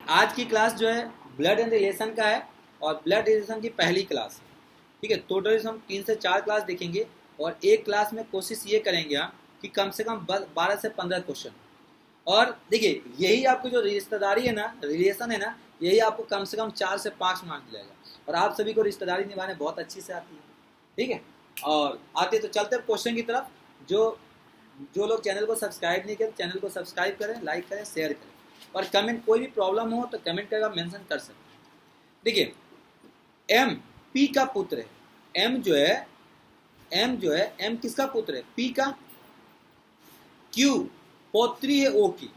आज की क्लास जो है ब्लड एंड रिलेशन का है और ब्लड रिलेशन की पहली क्लास है। ठीक है, टोटल हम 3 से 4 क्लास देखेंगे और एक क्लास में कोशिश ये करेंगे हम कि कम से कम 12 से 15 क्वेश्चन। और देखिए यही आपको जो रिश्तेदारी है ना, रिलेशन है ना, यही आपको कम से कम 4 से 5 मार्क्स दिलाएगा। और आप सभी को रिश्तेदारी निभाने बहुत अच्छी से आती है। ठीक है, और आते तो चलते क्वेश्चन की तरफ। जो लोग चैनल को सब्सक्राइब नहीं करें, चैनल को सब्सक्राइब करें, लाइक करें, शेयर करें और कमेंट, कोई भी प्रॉब्लम हो तो कमेंट करके मेंशन कर सकते हैं। देखिए एम पी का पुत्र है। एम जो है एम किसका पुत्र है? पी का। क्यू पौत्री है ओ की।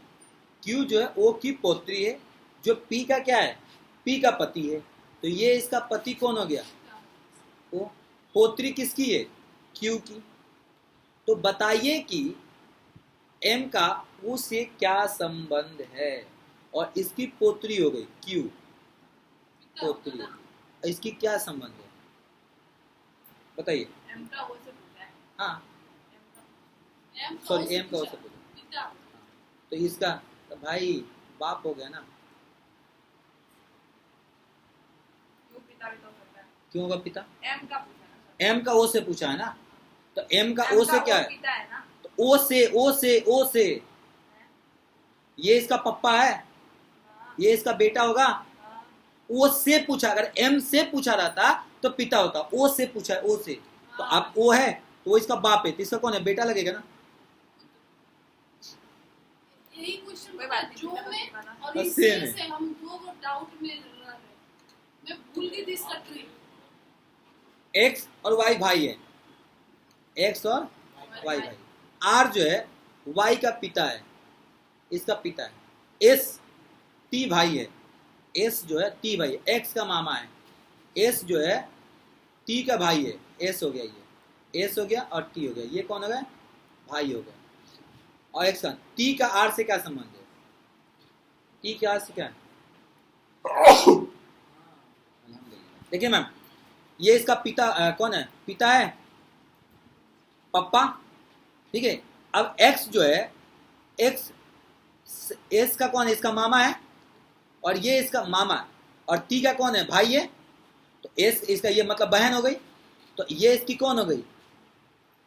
क्यू जो है ओ की पौत्री है। जो पी का क्या है? पी का पति है। तो ये इसका पति कौन हो गया? ओ। पौत्री किसकी है? क्यू की। तो बताइए कि एम का उससे क्या संबंध है? और इसकी पोत्री हो गई क्यू, पोत्री, इसकी क्या संबंध है बताइए? एम का वो से पूछा है। हाँ सॉरी एम का वो से पूछा। तो इसका तो भाई बाप हो गया ना। क्यों पिता भी तो सकता है? क्यों होगा पिता? एम का पूछा है ना सर। एम का ओ से पूछा है ना, तो एम का ओ से क्या है? पिता है ना। तो ओ से ये इसका पप्पा है, ये इसका बेटा होगा। ओ से पूछा, अगर एम से पूछा रहता तो पिता होता। ओ से पूछा है, ओ से, तो आप ओ है तो वो इसका बाप है, तो इसका कौन है? बेटा लगेगा ना। यही क्वेश्चन कोई बात नहीं, जो मैं और बस इससे सेम है। से हम दो को डाउट में रह रहे। मैं भूल गई थी इसका ट्री। एक्स और वाई भाई है, एक्स और वाई भाई। आर जो है वाई का पिता है, इसका पिता है। एस टी भाई है, एस जो है टी भाई है, एक्स का मामा है। एस जो है टी का भाई है, एस हो गया, ये एस हो गया और टी हो गया। ये कौन हो गया? भाई हो गया। और एक्स का टी का आर से क्या संबंध है? टी के आर से क्या है? देखिए मैम, ये इसका पिता कौन है? पिता है, पप्पा। ठीक है, अब एक्स जो है, एक्स एस का कौन है? इसका मामा है और ये इसका मामा है। और टी का कौन है? भाई है। तो एस इसका ये मतलब बहन हो गई। तो ये इसकी कौन हो गई?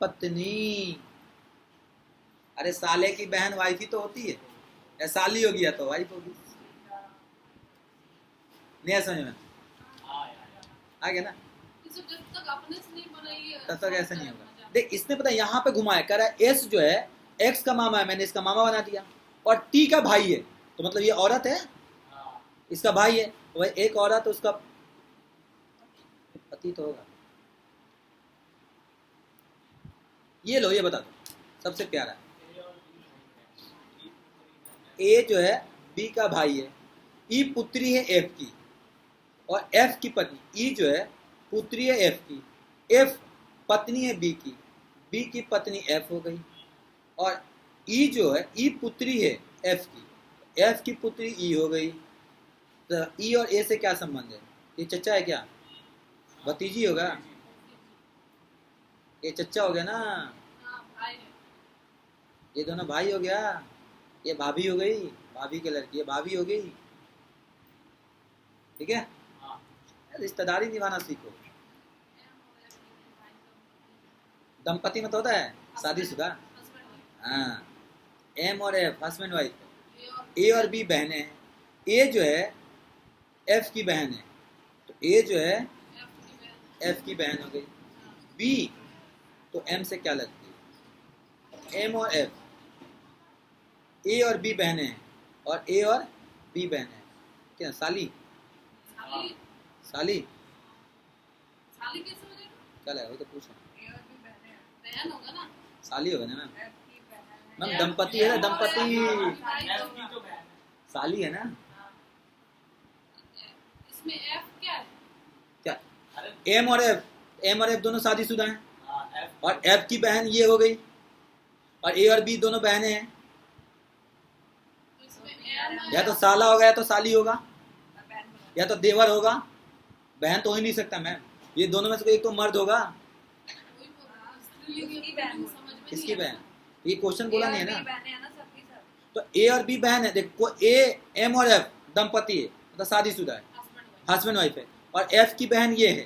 पत्नी। अरे साले की बहन वाइफ ही तो होती है, या साली हो गया तो वाइफ होगी। नहीं समझ में आ गया ना? इसे जब तक अपने से नहीं बनाई तब तक ऐसा नहीं होगा। देख इसने पता यहाँ पे घुमाया, कह रहा है एस जो है एक्स का मामा है, मैंने इसका मामा बना दिया। और टी का भाई है, तो मतलब ये औरत है, इसका भाई है। तो भाई एक औरत उसका पति तो होगा। ये लो, ये बता दो सबसे प्यारा। ए जो है बी का भाई है, ई पुत्री है एफ की, और एफ की पत्नी, ई जो है पुत्री है एफ की, एफ पत्नी है बी की पत्नी एफ हो गई। और ई जो है ई पुत्री है एफ की पुत्री ई हो गई। तो ई और ए से क्या संबंध है? ये चच्चा है क्या? भतीजी होगा। ये चच्चा हो गया ना, भाई है। ये दोनों भाई हो गया। ये भाभी हो गई, भाभी की लड़की, ये भाभी हो गई। ठीक है, रिश्तेदारी निभाना सीखो। दंपति में तो होता है शादीशुदा। हाँ, एम और एफ हस्बैंड वाइफ। ए और बी बहनें हैं। ए जो है एफ की बहन है, तो ए जो है एफ की बहन हो गई। बी तो एम से क्या लगती है? एम और एफ, ए और बी बहनें हैं, और ए और बी बहनें हैं। क्या साली? साली साली कैसे बनेगा? क्या लगा? वही तो पूछा। ए और बी बहन होगा ना। साली होगा ना मैम? एफ की बहन मैम दंपति है ना, दंपति दंपति। साली है ना। इसमें एफ क्या है? क्या? एम और एफ दोनों शादीशुदा हैं, और एफ की बहन ये हो गई, और ए और बी दोनों बहनें हैं। तो इसमें एम या तो साला होगा या तो साली होगा, या तो देवर होगा। बहन तो हो ही नहीं सकता मैम, ये दोनों में से कोई एक तो मर्द होगा। किसकी बहन? ये क्वेश्चन बोला नहीं है ना। तो ए और बी बहन है। देखो ए एम और एफ दंपति है, मतलब शादीशुदा है, हस्बैंड वाइफ। हस्बैंड वाइफ है। और एफ की बहन ये है,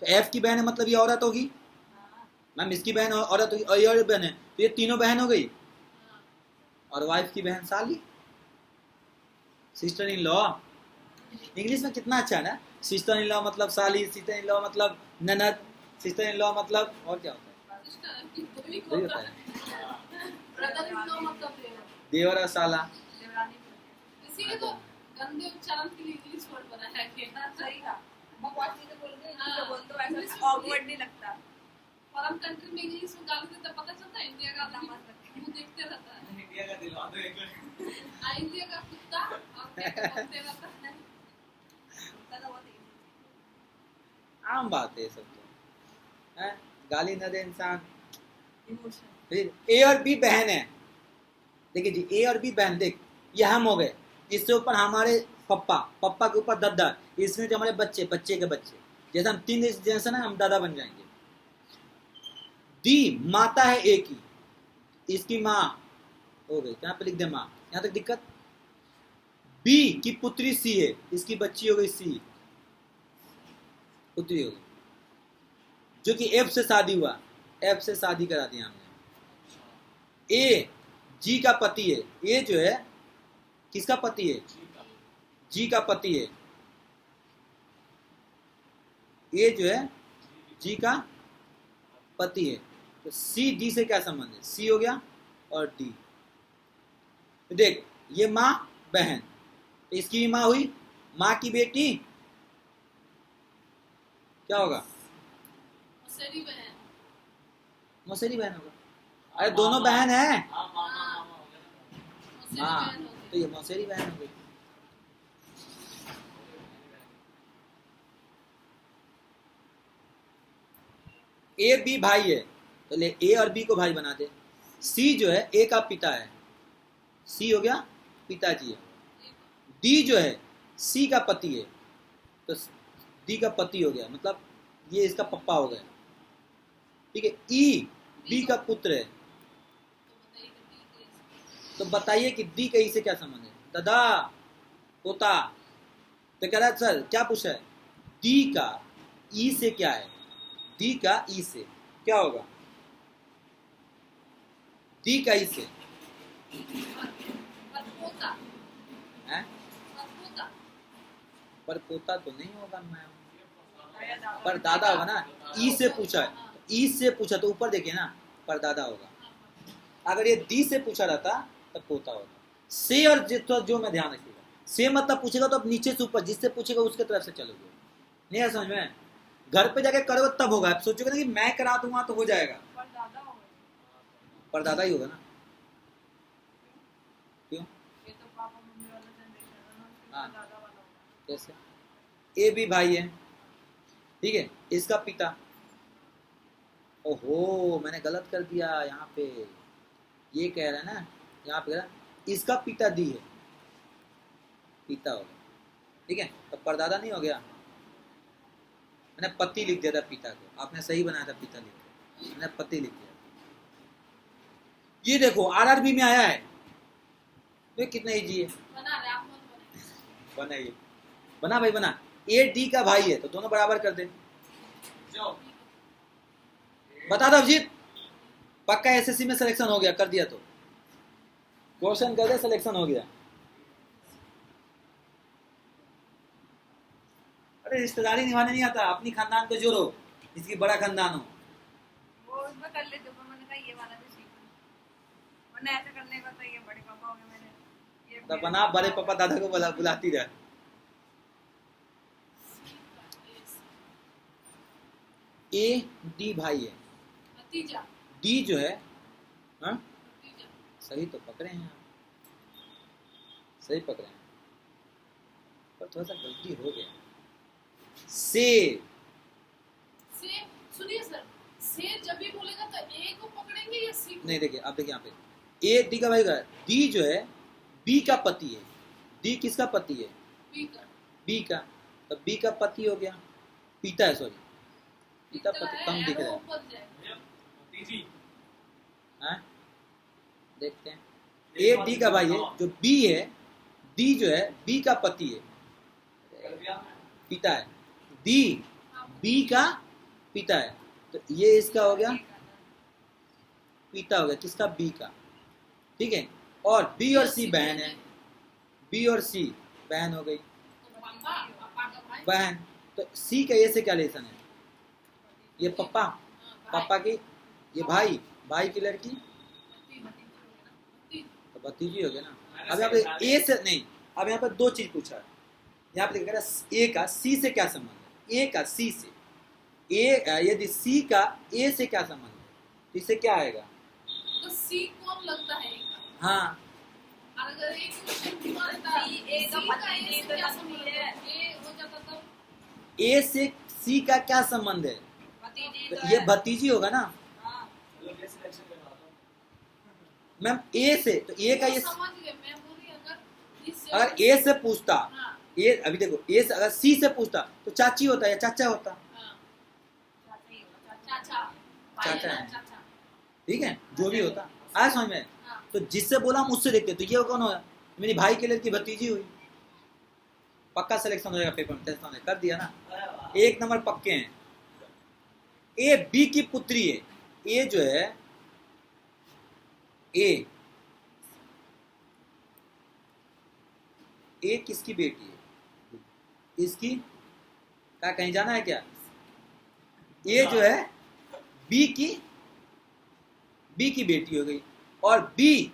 तो एफ की बहन है मतलब ये औरत होगी मैम, इसकी बहन औरत होगी और ये और बहन है, तो ये तीनों बहन हो गई। और वाइफ की बहन साली, सिस्टर इन लॉ। इंग्लिश में कितना अच्छा है ना, सिस्टर इन लॉ मतलब साली, सिस्टर इन लॉ मतलब ननद, सिस्टर इन लॉ मतलब और क्या होता है, सिस्टर वही होता है ब्रदर इन लॉ मतलब देवर। देवर और साला। देवरानी बोलते हैं। इसीलिए तो गंदे उच्चारण के लिए इंग्लिश वर्ड बनाया गया। सही कहा, बकवास नहीं तो बोलते, इंग्लिश में बोल तो इंग्लिश में ऐसा ऑकवर्ड नहीं लगता। फॉरेन कंट्री में इंग्लिश में गाली देते पता चलता है, इंडिया का आदमी मुंह देखते रहता है। इंडिया का दिलवा दो एक बार। इंडिया का कुत्ता और क्या बोलते रहता है। कुत्ता तो बहुत easy आम बात है ये सब तो है? गाली न दे इंसान। है। Emotion। फिर ए और बी बहन है, देखिए जी ए और बी बहन, देख ये हम हो गए, इससे ऊपर हमारे पप्पा, पप्पा के ऊपर दादा, इसमें जो हमारे बच्चे, बच्चे के बच्चे, जैसे हम 3 जनरेशन है हम दादा बन जाएंगे। दी माता है ए की, इसकी माँ हो गई, यहाँ पे लिख दे माँ, यहाँ तक दिक्कत। बी की पुत्री सी है, इसकी बच्ची हो गई सी, पुत्री हो गई, जो कि एफ से शादी हुआ, एफ से शादी करा दिया हमने। ए जी का पति है, ए जो है किसका पति है, जी का पति है, ए जो है जी का पति है। तो सी डी से क्या संबंध है, सी हो गया और डी। तो देख ये माँ बहन, तो इसकी भी माँ हुई, माँ की बेटी क्या होगा, मौसेरी बहन। मौसेरी बहन होगा। अरे दोनों बहन है, हाँ, मामा मामा हो गया। मौसेरी हाँ बहन हो तो ये मौसेरी बहन हो गई। ए बी भाई है, तो ले ए और बी को भाई बना दे। सी जो है ए का पिता है, सी हो गया पिताजी है। डी जो है सी का पति है, तो डी का पति हो गया, मतलब ये इसका पप्पा हो गया, ठीक है। ई बी का पुत्र है, तो बताइए कि डी का ई से क्या संबंध है, दादा पोता। तो कह रहा है सर क्या पूछा है, डी का ई से क्या है, डी का ई से क्या होगा, डी का ई से परपोता। है, परपोता। पर पोता तो नहीं होगा मैम, अरे दादा। पर दादा होगा ना, ई से पूछा है, ई से पूछा तो ऊपर देखिए ना, पर दादा होगा। अगर ये डी से पूछा रहता तो पोता होगा। से और जो मैं ध्यान रखिएगा, से मतलब पूछेगा तो अब नीचे से ऊपर, जिससे पूछेगा उसके तरफ से चलोगे, नहीं है समझ में। घर पे जाके करोगे तब होगा, आप सोचोगे ना कि मैं करा दूंगा तो हो जाएगा, पर दादा हो गए। पर दादा ही होगा ना। क्यों, ये तो पापा मम्मी वाला जनरेशन है ना, उसके हाँ। बाद दादा वाला होगा। कैसे, ए भी भाई है, ठीक है, इसका पिता, ओहो मैंने गलत कर दिया यहाँ पे, ये कह रहा है ना, यहाँ पे कह रहा है इसका पिता दी है, पिता हो गया, ठीक है। तो परदादा नहीं हो गया, मैंने पति लिख दिया था पिता को, आपने सही बनाया था पिता लिख के, मैंने पति लिख दिया। ये देखो आरआरबी में आया है, तो कितना इजी है, बना रहे आप मत बने। बनाइए, बना भाई बना। ए डी का भाई है तो दोनों बराबर कर दे, जो बता दो अभिजीत, पक्का एसएससी में सिलेक्शन हो गया, कर दिया तो क्वेश्चन कर दे, सिलेक्शन हो गया। अरे रिश्तेदारी निभाने नहीं आता, अपनी खानदान को जोड़ो, इसकी बड़ा खानदान हो। वो उसमें कर लेते हो, पर मैंने कहा ये वाला भी सीखो, वरना ऐसा करने का तो ये बड़े पापा हो गए मेरे, ये तब मेरे बना बड़े पापा दादा को बुलाती रह। ए डी भाई है, भतीजा। डी जो है, हाँ भतीजा। सही तो पकड़े हैं आप, सही पकड़े हैं, पर थोड़ा सा गलती हो गया। से से सुनिए सर, से जब भी बोलेगा तो ए को पकड़ेंगे या सी को? नहीं, देखिए आप देखिए यहाँ पे ए डी का भाई का, डी जो है बी का पति है, डी किसका पति है, बी का। बी का, तो बी का पति हो गया, पिता है, सॉरी पिता इतना पति है, कम दिख एरो रहा है, ऊपर जाएगा। भतीजी हाँ? देखते हैं। ए डी का भाई है, जो बी है, डी जो है बी का पति है, कर दिया पिता है, डी बी का पिता है, तो ये इसका हो गया पिता हो गया, किसका? बी का। ठीक है, और बी और सी बहन है, बी और सी बहन हो गई, तो पापा पापा का भाई बहन। तो सी का ए से क्या रिलेशन है? ये पप्पा, पापा की, ये भाई, भाई की लड़की तो भतीजी हो गया ना। अब यहाँ पे ए से नहीं, अब यहाँ पे दो चीज पूछा है, यहाँ पे लिखा है ए का सी से क्या संबंध है, ए का सी से, ए यदि सी का ए से क्या संबंध है तो इससे क्या आएगा? तो सी कौन लगता है इनका? हाँ, और अगर एक क्वेश्चन आता सी ए का सी का पति ए से तो क्या लगती संबंध है। है? ए हो जाता तब ए से सी का क्या संबंध है? भतीजी तो तो ये है। भतीजी होगा ना हाँ। चलो ये सिलेक्शन करवा दो। मैम। ए से तो ए का ये, समझ गए, मैं बोली अगर इससे अगर ए से पूछता, हाँ ए अभी देखो ए से अगर सी से पूछता तो चाची होता या चाचा होता, हाँ चाचा ही होगा, चाचा चाचा भाई है। चाचा ठीक है, जो भी होता आया समझ में। हाँ तो जिससे बोला हम उससे देखते, तो ये कौन होगा? मेरी भाई के लड़की भतीजी हुई, पक्का सिलेक्शन हो जाएगा पेपर में, टेस्ट में कर दिया ना, अरे वाह। 1 नंबर पक्के हैं। ए बी की पुत्री है, ए जो है ए किसकी बेटी है? इसकी क्या कहीं जाना है क्या? ए जो है बी की बेटी हो गई, और बी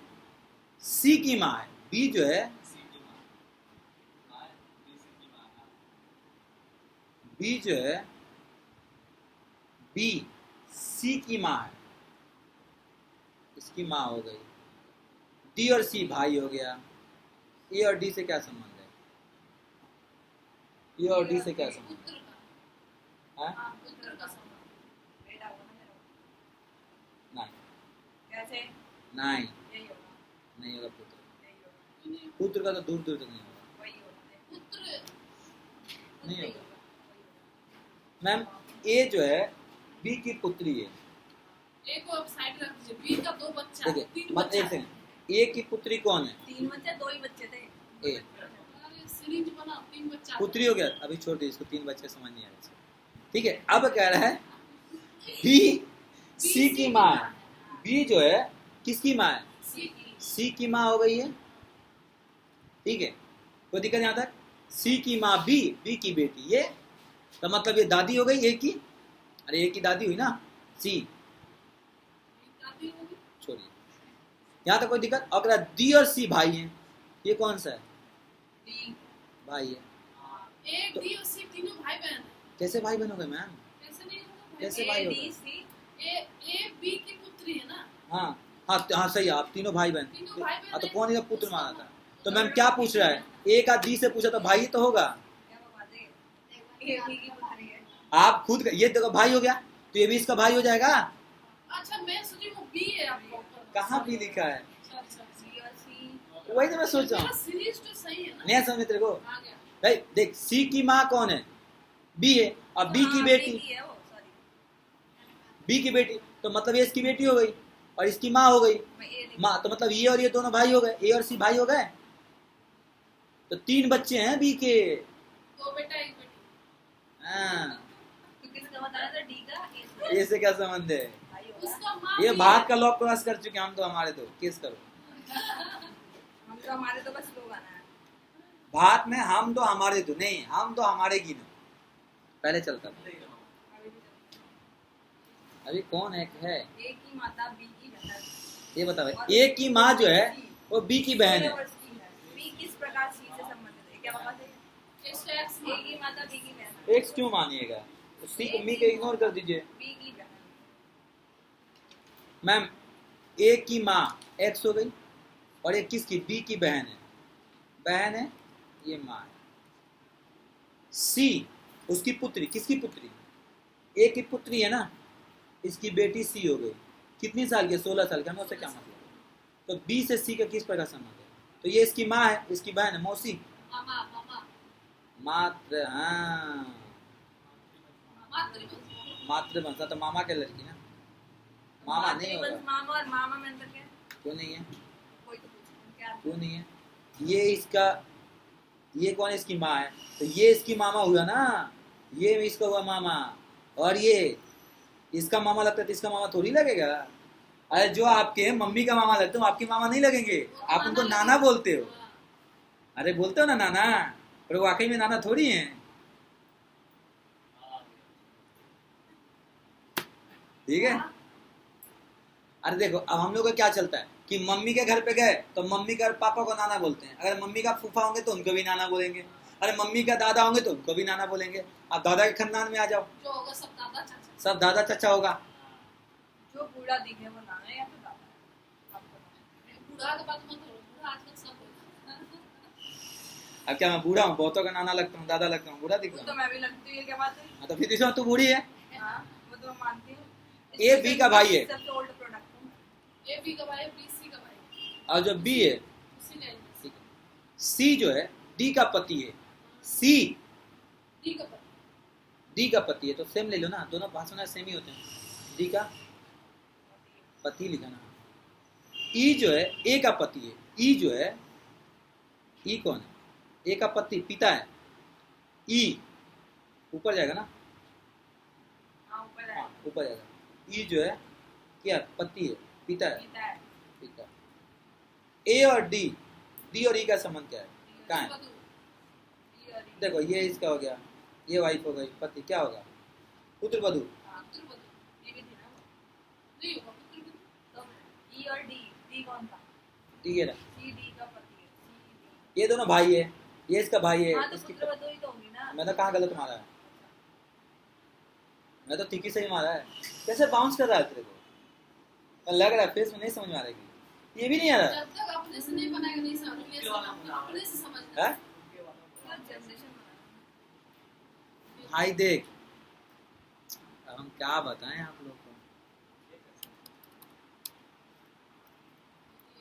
सी की माँ है, बी जो है सी की माँ। हाँ, बी सी की माँ, हाँ। बी जो है बी सी की माँ है, इसकी माँ हो गई। डी और सी भाई हो गया। ए और डी से क्या संबंध है? ए और डी से क्या संबंध पुत्र है? का हाँ? हाँ पुत्र का संबंध बेटा होगा ना मेरा। नहीं, कैसे? नहीं, यही होगा, नहीं होगा पुत्र। यही होगा, पुत्र का तो दूर दूर तक नहीं होगा वही होगा, पुत्र नहीं वही होगा। होगा। मैम ए जो है बी की पुत्री है, एक को अब साइड रख दीजिए, बी का 2 बच्चा देखिए 3 मत बच्चा एक सेकंड, ए की पुत्री कौन है? 3 बच्चे, 2 ही बच्चे थे। ए अरे सीरीज बना 3 बच्चा पुत्री हो गया, अभी छोड़ दे इसको, 3 बच्चे समझ नहीं आ रहे। ठीक है, अब कह रहा है बी सी की माँ है, बी जो है किसकी माँ है? सी की सी की माँ हो गई है। ठीक है, कोई दिक्कत यहाँ तक? सी की माँ बी की बेटी, ये तो मतलब ये दादी हो गई ए की, अरे ए की दादी हुई ना सी, दादी होगी छोड़िए यहाँ तक कोई दिक्कत। अगर डी और सी भाई हैं, ये कौन सा है? डी भाई है। ए डी और सी तीनों भाई बहन हैं। कैसे भाई बनोगे मैम? कैसे नहीं होगा भाई? कैसे ए, भाई डी, होगा? सी। ए बी की पुत्री है ना, हाँ हाँ हाँ सही है, आप तीनों भाई बहन। तीनों भाई बहन हाँ तो हैं। कौन इसका पुत्र माना था? तो मैम क्या पूछ रहा है? ए का डी से पूछा तो भाई तो होगा। क्या बता दे? ए, डी की पुत्री है। आप खुद ये देखो भाई हो गया, तो ये भी इसका भाई हो जाएगा। अच्छा मैं सोची वो बी है आपको कहाँ भी लिखा है? अच्छा सी और सी। वही तो मैं सोच रहा मेरा हूँ, सीरीज तो सही है ना, नहीं समझ तेरे को। आ गया भाई देख, सी की माँ कौन है? बी है, और बी की हाँ, बेटी, बी की है वो, सॉरी। बी की बेटी, तो मतलब ये इसकी बेटी हो गई और इसकी माँ हो गई। मैं ए लिख- माँ तो मतलब ये और ये दोनों भाई हो गए, ए और सी भाई हो गए। तो 3 बच्चे हैं बी के। 2 बेटा 1 बेटी। हाँ, क्योंकि इसका बताया था डी का ए से ये से क्या संबंध है? भाई होगा। उसका माँ ये भी भाग है। का लॉक क्रॉस कर चुके हैं हम तो, हमारे तो केस करो। हम तो हमारे तो बस लोग आना है। भाग में हम तो हमारे तो नहीं, हम तो हमारे की नहीं। पहले चलता था, अभी भी चलो। अभी कौन है ए की माता बी की बहन। ये बता भाई। ए की माँ जो है वो बी की बहन है। बी किस प्रकार सी से संबंधित है? क्या बता दे? इसको एक्स ए मान। की माता बी की बहन। एक्स क्यों मानिएगा? सी को मी को इग्नोर कर दीजिए। बी की बहन। मैम ए की माँ एक्स हो गई, और एक किसकी? बी की बहन है, बहन है, ये माँ है। सी उसकी पुत्री, किसकी पुत्री? ए की पुत्री है ना, इसकी बेटी सी हो गई। कितनी साल की? 16 साल की। उससे क्या मतलब? तो बी से सी का किस प्रकार संबंध है? तो ये इसकी माँ है, इसकी बहन है, मौसी, मामा मामा मात्र। हाँ, मातृवंश। मातृवंश तो मामा के लड़की ना, मामा नहीं होगा। मातृवंश मामा और मामा में अंतर क्या है? क्यों नहीं है? कोई तो पूछो क्या? क्यों नहीं है? ये इसका ये कौन इसकी माँ है, तो ये इसकी मामा हुआ ना, ये इसका हुआ मामा, और ये इसका मामा लगता है तो इसका मामा थोड़ी लगेगा। अरे जो आपके मम्मी का मामा लगते हो आपके मामा नहीं लगेंगे, आप उनको नाना बोलते हो। हाँ, अरे बोलते हो ना नाना, पर वो वाकई में नाना थोड़ी है। ठीक है। अरे देखो अब हम लोग का क्या चलता है कि मम्मी के घर पे गए तो मम्मी का पापा को नाना बोलते हैं, अगर मम्मी का फूफा होंगे तो उनको भी नाना बोलेंगे, अरे मम्मी का दादा होंगे तो उनको भी नाना बोलेंगे। आप दादा के खानदान में आ जाओ, जो होगा सब दादा चाचा। सब दादा चाचा होगा। जो बूढ़ा दिखे वो नाना है या तो दादा है, आपको पता बूढ़ा के बात मत करो, बूढ़ा आजकल सब होगा। अब क्या मैं बूढ़ा हूँ, बहुतों का नाना लगता हूँ, दादा लगता हूँ, बूढ़ा है। दिखता वो तो हूँ। मैं भी लगती हूँ, ये क्या बात है? हाँ, तो फिर इसमें तू बूढ़ी है। हाँ, वो तो मैं मानती हूँ। ए बी का भाई है, सबसे ओल्ड प्रोडक्ट हूँ। ए बी का भाई, बी सी का भाई, और जो बी है, उसी लाइन में। ठीक है, सी जो है डी का पति है, सी डी का भाई, डी का पति है, तो सेम ले लो ना, दोनों भाषण सेम ही होते हैं। डी का पति लिखा ना। ई जो है ए का पति है, ई जो है, ई कौन है, ए का पति पिता है, ई ऊपर जाएगा ना, हाँ, ऊपर हाँ है। ऊपर जाएगा। ई जो है क्या, पति है, पिता है, पिता है। पिता। ए और डी, डी और ई का संबंध क्या है, कहाँ है? बदू, ये और ये। देखो ये इसका हो गया, ये वाइफ हो गई, पति क्या होगा, पुत्र वधु। हाँ, पुत्र बदू, ये भी थी ना वो। नहीं होगा पुत्र बदू। तो ई और डी, डी कौन था? ठीक है ना, सी डी का पति है, सी डी। ये दोनों भाई है, ये इसका भाई है, हाँ, तो इसकी पुत्र वधू ही तो होंगी ना। मैं तो कहाँ गलत मारा है, मैं तो ठीक ही सही मारा है। कैसे बाउंस कर रहा है तेरे को, लग रहा है फेस में नहीं समझ में आ रही, ये भी नहीं आ रहा जब तक अपने से नहीं बनाएगा नहीं समझ में, अपने से समझना। है। जनरेशन भाई देख, अब हम क्या बताएं आप लोग को,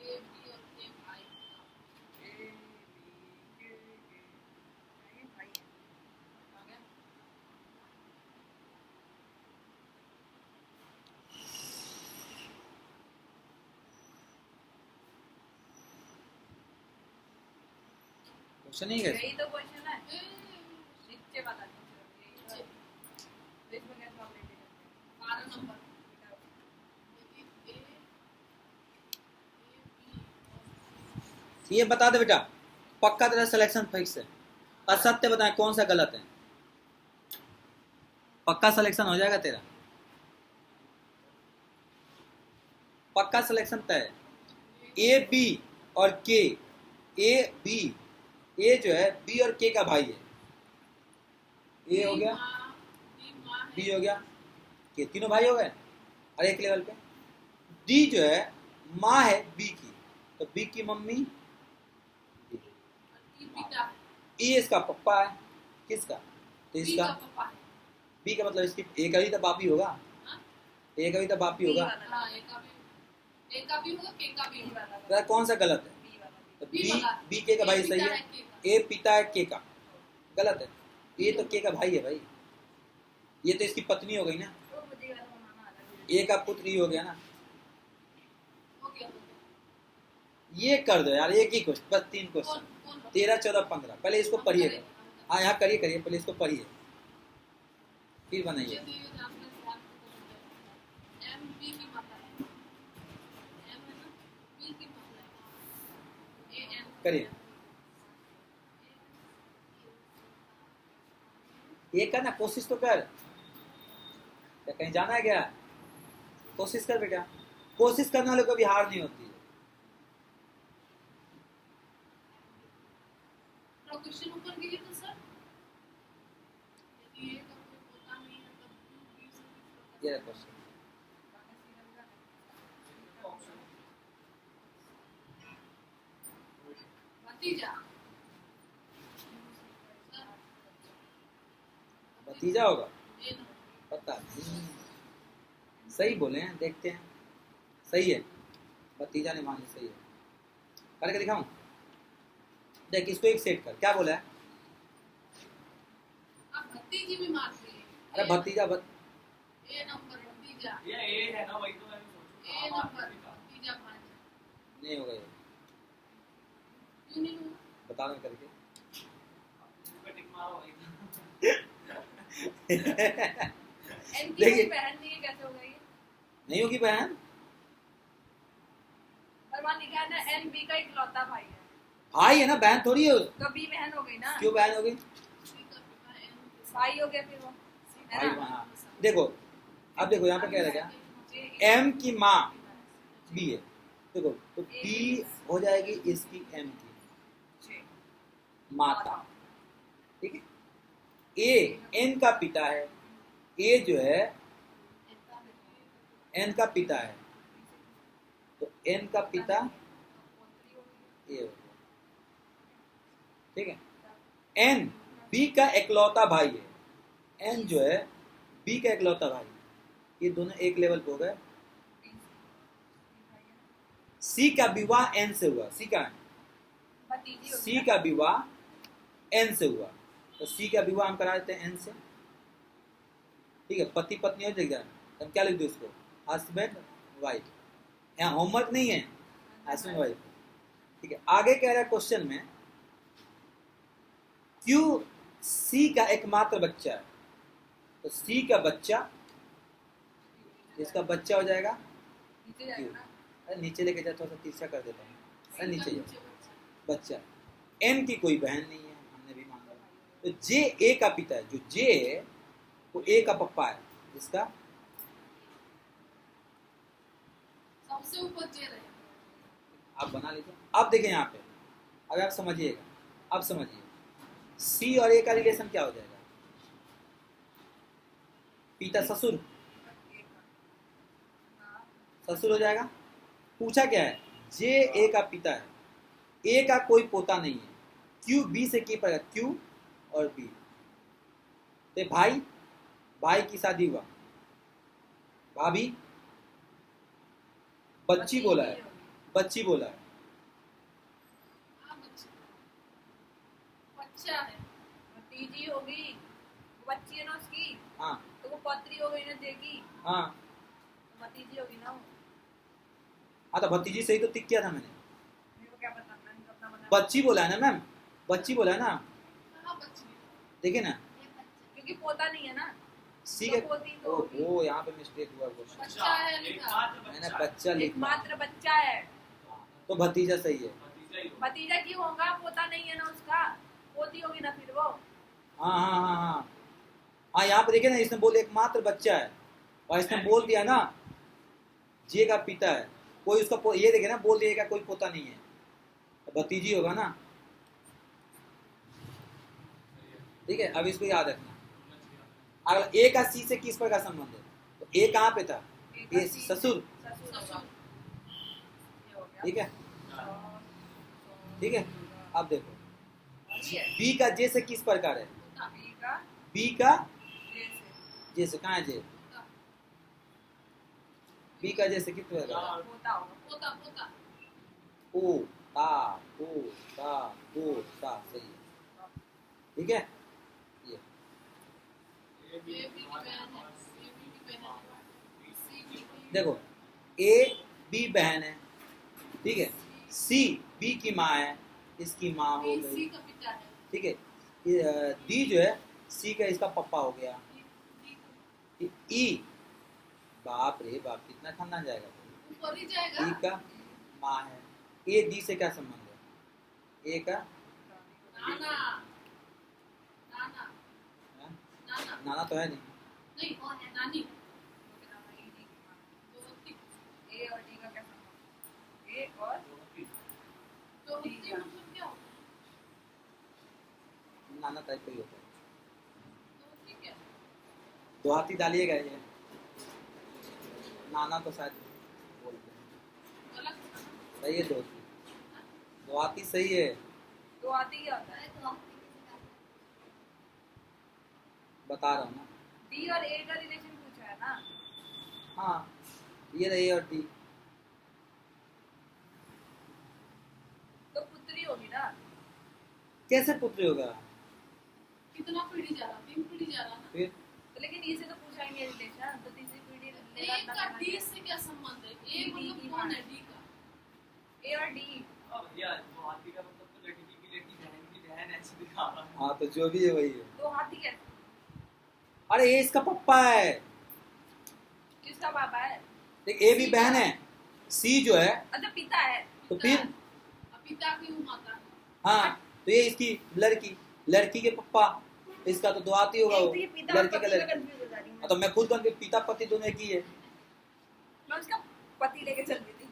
ए बी और ए भाई, भाई है। आ गया। क्वेश्चन ही कैसे। यही तो क्वेश्चन है। ए, नीचे बता दीजिए, यही तो। इसमें क्या सॉल्व करते हैं? 12 नंबर। ए, ए, बी, ये बता दे बेटा, पक्का तेरा सिलेक्शन फिक्स है, असत्य बताएं कौन सा गलत है, पक्का सिलेक्शन हो जाएगा तेरा, पक्का सिलेक्शन तय है। ए बी और के, ए बी, ए जो है बी और के का भाई है, ए हो गया, बी हो गया, के तीनों भाई हो गए और एक लेवल पे। डी जो है माँ है बी की, तो बी की मम्मी, ए इसका पप्पा है, किसका, तो इसका बी का मतलब इसकी ए का भी तो बाप ही होगा, ए का भी तो बाप ही होगा, तो कौन सा गलत है, तो बी, बी के का भाई सही है, ए पिता है के का, गलत है, ये तो के का भाई है भाई, ये तो इसकी पत्नी हो गई ना, तो मुझे वाला बनाना अलग है। ए का पुत्र ही हो गया ना। ये कर दो यार, एक ही क्वेश्चन, बस 3 क्वेश्चन, 13, 14, 15, पहले इसको पढ़िएगा, हाँ यहाँ करिए करिए, पहले इसको पढ़िए फिर बनाइए। करिए, ये कर ना, कोशिश तो कर, क्या कहीं जाना है क्या, कोशिश कर बेटा, कोशिश करने वाले को भी हार नहीं होती है। क्वेश्चन ऊपर गिरे तो सर, यदि ए का कोई पोता नहीं है तब बी से ये क्वेश्चन, भतीजा, भतीजा होगा, ए नंबर, पता नहीं, सही बोले हैं, देखते हैं, सही है, भतीजा ने मानी, सही है, करके दिखाऊं, देख इसको एक सेट कर, क्या बोला है, आप भतीजी भी मारते हैं। अरे भतीजा ए नंबर भतीजा, ये ए है ना, वही तो मैं भी ए सोचूं। नंबर भतीजा भांजा, नहीं होगा ये, क्यों नहीं होगा? बता रहे हैं करके, एन की देखिए। कोई बहन नहीं है, कैसे होगा ये? नहीं होगी बहन? पर मान लिखा है ना एन बी का इकलौता भाई है, भाई है ना, बहन थोड़ी है। तो बी बहन हो गई ना, क्यों बहन होगी? भाई हो गया फिर वो, है भाई ना? हाँ। देखो, अब देखो यहाँ पे क्या रहेगा, एम की माँ बी है, देखो तो बी हो जाएगी इसकी एम की माता, ठीक है। ए एन का पिता है, ए जो है एन का पिता है, तो एन का पिता ए हो गया, ठीक है। एन बी का इकलौता भाई है, एन जो है बी का इकलौता भाई, ये दोनों एक लेवल पे हो गए। सी का विवाह एन से हुआ, सी का भतीजी हो सी गई का विवाह एन से हुआ, तो सी का विवाह हम करा देते हैं एन से, ठीक है। पति पत्नी हो जाएगा, तो हम क्या लिख दो इसको, हस्बैंड वाइफ। यहाँ होमवर्क नहीं है, हस्बैंड वाइफ, ठीक है। आगे कह रहा है क्वेश्चन में, क्यों सी का एकमात्र बच्चा है, तो सी का बच्चा, इसका बच्चा हो जाएगा नीचे जाएगा ना, अरे नीचे लेके जाए, थोड़ा सा तीसरा कर देता हूँ, अरे नीचे जाओ, बच्चा। एन की कोई बहन नहीं है, हमने भी मान लिया। तो जे ए का पिता है, जो जे है वो ए का पप्पा है, जिसका सबसे ऊपर जे रहे। आप बना लीजिए। अब देखें यहाँ पे, अगर आप समझिएगा, अब समझिए, सी और ए का रिलेशन क्या हो जाएगा, पिता ससुर, ससुर हो जाएगा। पूछा क्या है, जे ए का पिता है, ए का कोई पोता नहीं है, क्यू बी से की पड़ेगा, क्यू और बी। तो भाई, भाई की शादी हुआ, भाभी, बच्ची बोला है, बच्ची बोला है, हाँ, बच्चा है। भतीजी होगी, वो बच्ची है ना उसकी, हाँ तो वो पौत्री हो गई ना देगी, हाँ तो भतीजी होगी ना वो। हाँ, तो भतीजी से ही तो टिक किया था मैंने, मेरे को क्या पता, मैंने तो अपना बनाया। बच्ची बोला है ना मैम, बच्ची बोला है ना, हाँ, बच्ची। देखिए ना, क्योंकि पोता नहीं है ना, सी तो के पोती तो ओ होगी। वो यहाँ पे मिस्टेक हुआ क्वेश्चन, बच्चा है लिखा। मैंने बच्चा लिखा, एकमात्र बच्चा है, तो भतीजा सही है। भतीजा क्यों होगा, पोता नहीं है ना उसका, पोती होगी ना फिर वो। हाँ हाँ हाँ हाँ हाँ, यहाँ पे देखिए ना, इसने बोल एकमात्र बच्चा है, और इसने बोल दिया ना जे का पिता है, कोई उसका ये देखे ना, बोल दिएगा कोई पोता नहीं है, तो भतीजी होगा ना, ठीक है। अब इसको याद रखना। अगर ए का सी से किस पर का संबंध है, तो ए कहाँ पे था, ए ससुर, ससुर ये हो गया। ठीक है, ठीक है। अब देखो, ये बी का जे से किस प्रकार है, बी का बी का जे से जे से, कहाँ है जे, बी का जे से किस प्रकार है, पोता होगा। पोता पोता। ओ ता ओ ता ओ ता, सही है, ठीक है। ये ए बी की बहन है, ए बी की बहन है, सी की देखो, ए बी बहन है, ठीक है, सी बी की माँ है, इसकी माँ हो बी सी गई, का पिता है, ठीक है। डी जो है सी का इसका पप्पा हो गया, डी का ई, बाप रे बाप, कितना खानदान जाएगा, ऊपर ही जाएगा। ई का माँ है। ए डी से क्या संबंध है, ए का नाना नाना है? नाना नाना तो है नहीं, नहीं, नानी। ए और डी का क्या संबंध, ए और तो उससे मतलब क्या होगा? नाना टाइप का ही होता है। तो उससे क्या? दोहाती डालिएगा ये, नाना तो शायद बोलते हैं, गलत है ना? सही है दोस्ती, दोहाती सही है, तो आती क्या होता है, बता रहा हूँ ना। डी और ए का रिलेशन पूछा है ना, हाँ, ये रही और डी, तो पुत्री होगी ना, कैसे पुत्री होगा, कितना पीढ़ी जा रहा? 3 पीढ़ी जा रहा ना? फिर तो लेकिन ये से तो पूछा ही नहीं रिलेशन, तो तीसरी पीढ़ी ए का डी से क्या संबंध है? ए डी मतलब की कौन माँ। है डी का? ए और डी, भैया तो हाथी का मतलब तो लड़की की बहन ऐसे दिखा रहा है। हाँ, तो जो भी है वही है, तो हाथी कैसे, अरे ए इसका पप्पा है, किसका पापा है? देख ए भी बहन है, सी जो है अच्छा पिता है। तो फिर पिता की वो माता है। हाँ, तो ये इसकी लड़की, लड़की के पप्पा, इसका तो दो आती होगा एक वो, तो ये पिता और लड़की का पति में लड़की। कंफ्यूज हो जा रही हूँ हाँ, तो मैं खुद कंफ्यूज, पिता पति दोनों एक ही है। मैं उसका पति लेके चल रही थी।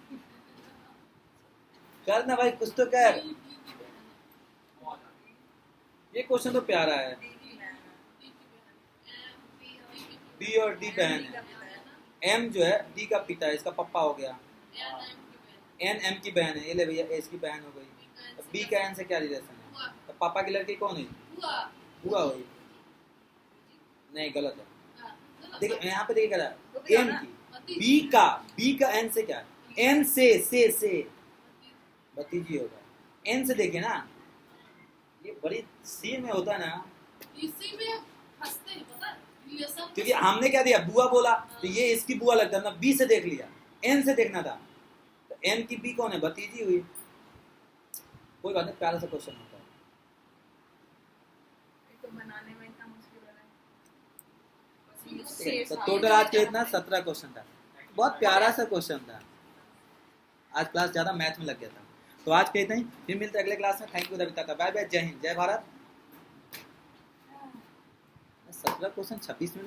कर ना भाई, कुछ तो कर। डी की बहन है। ये क्वेश्चन तो प्यारा है। डी की बहन है। एम पी बी और डी बहन है, एम जो है डी का पिता है, इसका पप्पा हो गया, एन एम की बहन है, ये ले भैया एस की बहन हो गई। बी का एन से क्या रिलेशन है? तो पापा की लड़की कौन है? बुआ हुई। नहीं, गलत है। देखिए यहाँ पे देखिए क्या है, एन की, बी का एन से क्या है? एन से भतीजी होगा। एन से देखिए ना, ये बड़ी सी में होता है ना, इसी में हंसते हैं, पता है? रिलेशन क्योंकि हमने क्या दिया, बुआ बोला तो ये इसकी बुआ लगता है ना, बी से देख लिया, एन से देखना था, तो एन की बी कौन है? भतीजी हुई। कोई बात नहीं, प्यारा सा क्वेश्चन होता है। एक तो बनाने में इतना मुश्किल हो रहा है। ठीक है, तो टोटल आज के इतना 17 क्वेश्चन था, बहुत प्यारा सा क्वेश्चन था। आज क्लास ज्यादा मैथ में लग गया था। तो आज के इतना ही, फिर मिलते हैं अगले क्लास में। थैंक यू रविता का, बाय बाय, जय हिंद, जय भारत। 17 question 26 minute